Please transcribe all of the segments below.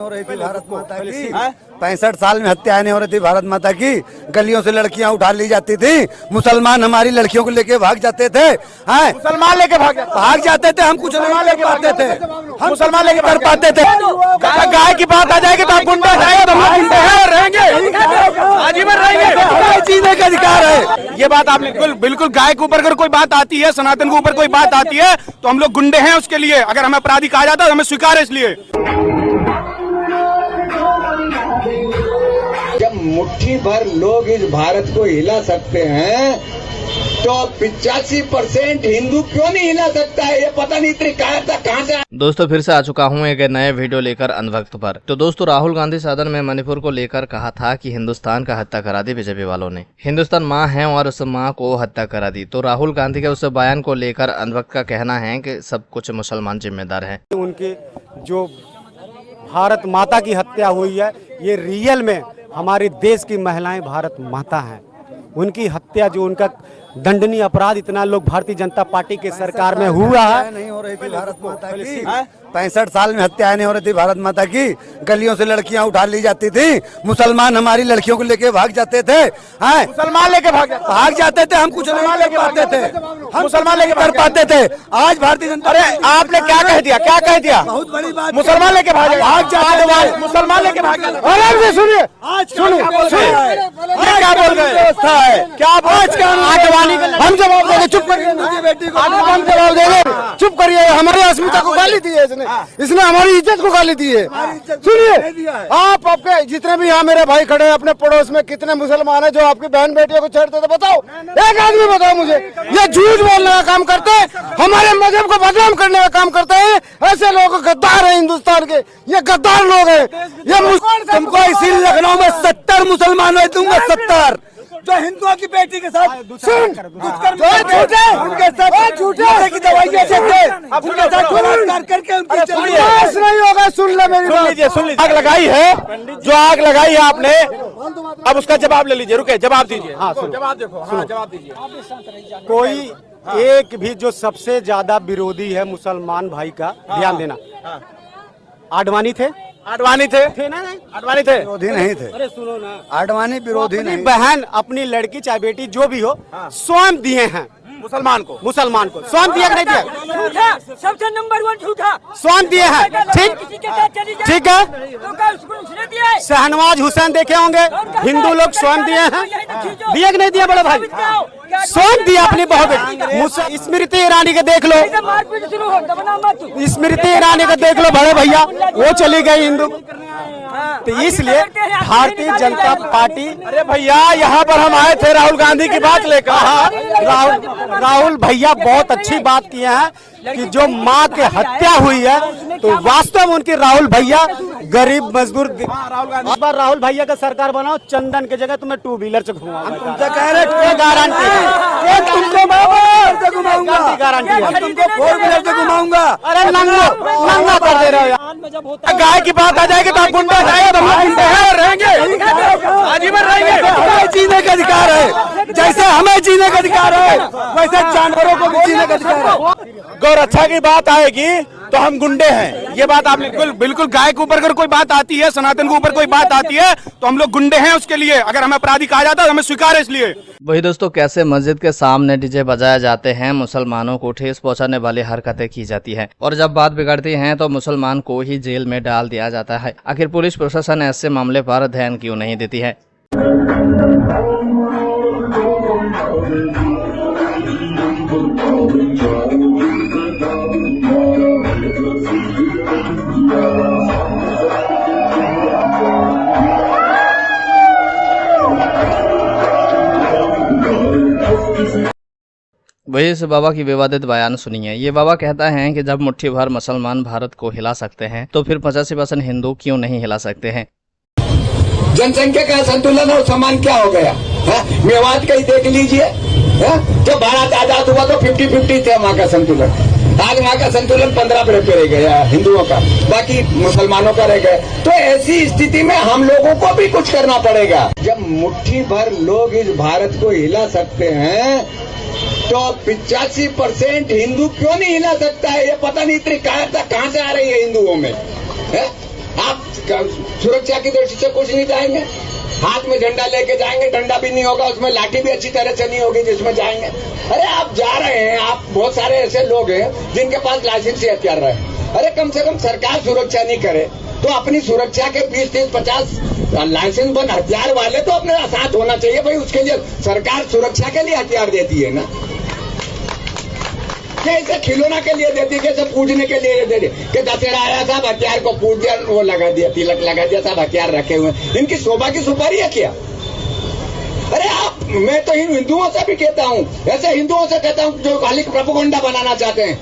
हो रही थी भारत माता की 65 साल में हत्याएं नहीं हो रही थी भारत माता की। गलियों से लड़कियां उठा ली जाती थी, मुसलमान हमारी लड़कियों को लेके भाग जाते थे। मुसलमान लेके भाग जाते थे, हम कुछ नहीं लेके पाते थे, हम मुसलमान लेके कर पाते थे। गाय की बात आ जाएगी तो आप गुंडा जाएगा तो हम गुंडे हैं और रहेंगे, आजीवन रहेंगे। हमें जीने का अधिकार है। ये बात आप बिल्कुल गाय के ऊपर अगर कोई बात आती है, सनातन के ऊपर कोई बात आती है तो हम लोग गुंडे हैं उसके लिए। अगर हमें अपराधी कहा जाता है तो हमें स्वीकार है इसलिए। जब मुट्ठी भर लोग इस भारत को हिला सकते हैं तो 85% हिंदू क्यों नहीं हिला सकता है? ये पता नहीं इतनी कायरता कहां से। दोस्तों फिर से आ चुका हूं एक नए वीडियो लेकर अनवक्त पर। तो दोस्तों राहुल गांधी सदन में मणिपुर को लेकर कहा था कि हिंदुस्तान का हत्या करा दी बीजेपी वालों ने। हिंदुस्तान माँ है और उस माँ को हत्या करा दी। तो राहुल गांधी के उस बयान को लेकर अनवक्त का कहना है कि सब कुछ मुसलमान जिम्मेदार है। उनके जो भारत माता की हत्या हुई है, ये रियल में हमारे देश की महिलाएं भारत माता हैं। उनकी हत्या जो उनका दंडनीय अपराध इतना लोग भारतीय जनता पार्टी के सरकार में हुआ है। नहीं हो रही थी भारत माता की 65 साल में हत्याएं नहीं हो रही थी भारत माता की। गलियों से लड़कियां उठा ली जाती थी, मुसलमान हमारी लड़कियों को लेके भाग जाते थे। मुसलमान लेके भाग जाते थे, हम कुछ नहीं लेके पाते थे, हम मुसलमान लेके कर पाते थे। आज भारतीय जनता अरे आपने क्या कह दिया, क्या कह दिया? बहुत बड़ी बात, मुसलमान लेके भाग जाते, मुसलमान लेके भाग अरे सुनिए, क्या बोल रहे क्या आडवाणी हम जवाब देंगे, चुप करिए। हम जवाब देंगे, चुप करिए। हमारी अस्मिता को गाली दी है इसने हमारी इज्जत को गाली दी है। सुनिए, आप आपके जितने भी यहाँ मेरे भाई खड़े हैं, अपने पड़ोस में कितने मुसलमान हैं जो आपकी बहन बेटियों को छेड़ते थे? बताओ, एक आदमी बताओ मुझे। ये झूठ बोलने का काम करते हैं, हमारे मजहब को बदनाम करने का काम करते हैं। ऐसे लोग गद्दार हैं हिंदुस्तान के, ये गद्दार लोग हैं। ये तुमको इसी लखनऊ में 70 मुसलमान है, दूंगा 70 जो हिंदुओं की बेटी के साथ उनके साथ झूठे की दवाइयाँ देते, उनके साथ बलात्कार करके उनकी नहीं होगा। सुन ले मेरी बात, सुन लीजिए। आग लगाई है, जो आग लगाई है आपने, अब उसका जवाब ले लीजिए। रुके, जवाब दीजिए। हाँ, जवाब देखो। हाँ, जवाब दीजिए। कोई एक भी जो सबसे ज्यादा विरोधी है मुसलमान भाई का, ध्यान देना, आडवाणी थे। आडवाणी थे ना? आडवाणी थे, विरोधी नहीं थे। अरे सुनो ना, आडवाणी विरोधी नहीं। बहन अपनी लड़की चाहे बेटी जो भी हो, स्वयं दिए हैं मुसलमान को स्वयं दिया नहीं दिया? झूठा, सबसे नंबर 1 झूठा। स्वयं दिए हैं, ठीक है। शहनवाज हुसैन देखे होंगे, हिंदू लोग स्वयं दिए हैं, दिए कि नहीं दिया? बड़े भाई स्वयं दिया अपनी बहू। स्मृति ईरानी के देख लो, स्मृति ईरानी का देख लो बड़े भैया, वो चली गई हिंदू। तो इसलिए भारतीय जनता पार्टी, अरे भैया यहाँ पर हम आए थे राहुल गांधी की बात लेकर। राहुल भैया बहुत अच्छी बात किए हैं कि जो माँ की हत्या हुई है, तो वास्तव में उनकी राहुल भैया गरीब मजदूर। इस बार राहुल भैया का सरकार बनाओ, चंदन की जगह तुम्हें 2 व्हीलर से घुमाऊंगा। तुमसे कह रहे गारंटी है, तुमको घुमाऊंगा, गारंटी है, तुमको 4 व्हीलर से घुमाऊंगा। अरे नंगा कर दे रहे हो। गाय की बात आ जाएगी तो आप गुंडा जाएगा तो हम गुंडे हैं और रहेंगे, आजीवन रहेंगे। हमें जीने का अधिकार है, जैसे हमें जीने का अधिकार है वैसे जानवरों को भी जीने का अधिकार है। गौर अच्छा की बात आएगी तो हम गुंडे हैं, ये बात आपने बिल्कुल गाय के ऊपर अगर कोई बात आती है, सनातन के ऊपर कोई बात आती है तो हम लोग गुंडे हैं उसके लिए। अगर हमें अपराधी कहा जाता है तो हमें स्वीकार है इसलिए। वही दोस्तों कैसे मस्जिद के सामने डीजे बजाए जाते हैं, मुसलमानों को ठेस पहुंचाने वाली हरकतें की जाती है, और जब बात बिगड़ती है तो मुसलमान को ही जेल में डाल दिया जाता है। आखिर पुलिस प्रशासन ऐसे मामले पर ध्यान क्यों नहीं देती है? वही इस बाबा की विवादित बयान सुनिए। ये बाबा कहता है कि जब मुट्ठी भर मुसलमान भारत को हिला सकते हैं तो फिर 85% हिंदू क्यों नहीं हिला सकते हैं? जनसंख्या का संतुलन और समान क्या हो गया? मेवात का ही देख लीजिए, जब भारत आजाद हुआ तो 50-50 थे वहाँ का संतुलन। आज वहाँ का संतुलन 15 पे रह गया हिंदुओं का, बाकी मुसलमानों का रह गया। तो ऐसी स्थिति में हम लोगों को भी कुछ करना पड़ेगा। जब मुट्ठी भर लोग इस भारत को हिला सकते हैं तो 85% हिंदू क्यों नहीं हिला सकता है? ये पता नहीं इतनी कायरता कहां से आ रही है हिंदुओं में। आप सुरक्षा की दृष्टि से कुछ नहीं जाएंगे, हाथ में झंडा लेके जाएंगे, डंडा भी नहीं होगा उसमें, लाठी भी अच्छी तरह से नहीं होगी जिसमें जाएंगे। अरे आप जा रहे हैं, आप बहुत सारे ऐसे लोग हैं जिनके पास लाइसेंस हथियार रहे। अरे कम से कम सरकार सुरक्षा नहीं करे तो अपनी सुरक्षा के 20, 30, 50 लाइसेंस बंद हथियार वाले तो अपने साथ होना चाहिए भाई। उसके लिए सरकार सुरक्षा के लिए हथियार देती है ना, कैसे खिलौना के लिए देती है, कैसे पूजने के लिए देती है कि दशहरा आया साहब हथियार को पूज दिया, वो लगा दिया, तिलक लगा दिया, साहब हथियार रखे हुए। इनकी शोभा की सुपारी है क्या? अरे आप, मैं तो हिंदुओं से भी कहता हूँ, ऐसे हिंदुओं से कहता हूँ जो खाली प्रोपेगेंडा बनाना चाहते हैं,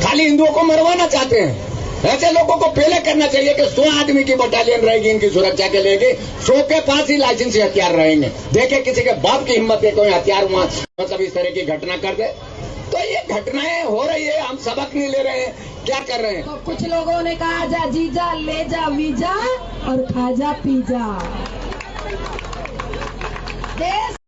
खाली हिंदुओं को मरवाना चाहते हैं, ऐसे लोगों को पहले करना चाहिए कि 100 आदमी की बटालियन रहेगी इनकी सुरक्षा के लिए, 100 के पास ही लाइसेंस हथियार रहेंगे। देखे किसी के बाप की हिम्मत है कोई हथियार वहां मतलब इस तरह की घटना कर दे। तो ये घटनाएं हो रही है, हम सबक नहीं ले रहे हैं, क्या कर रहे हैं? तो कुछ लोगों ने कहा जा जीजा ले जा वीजा और खा जा पीजा।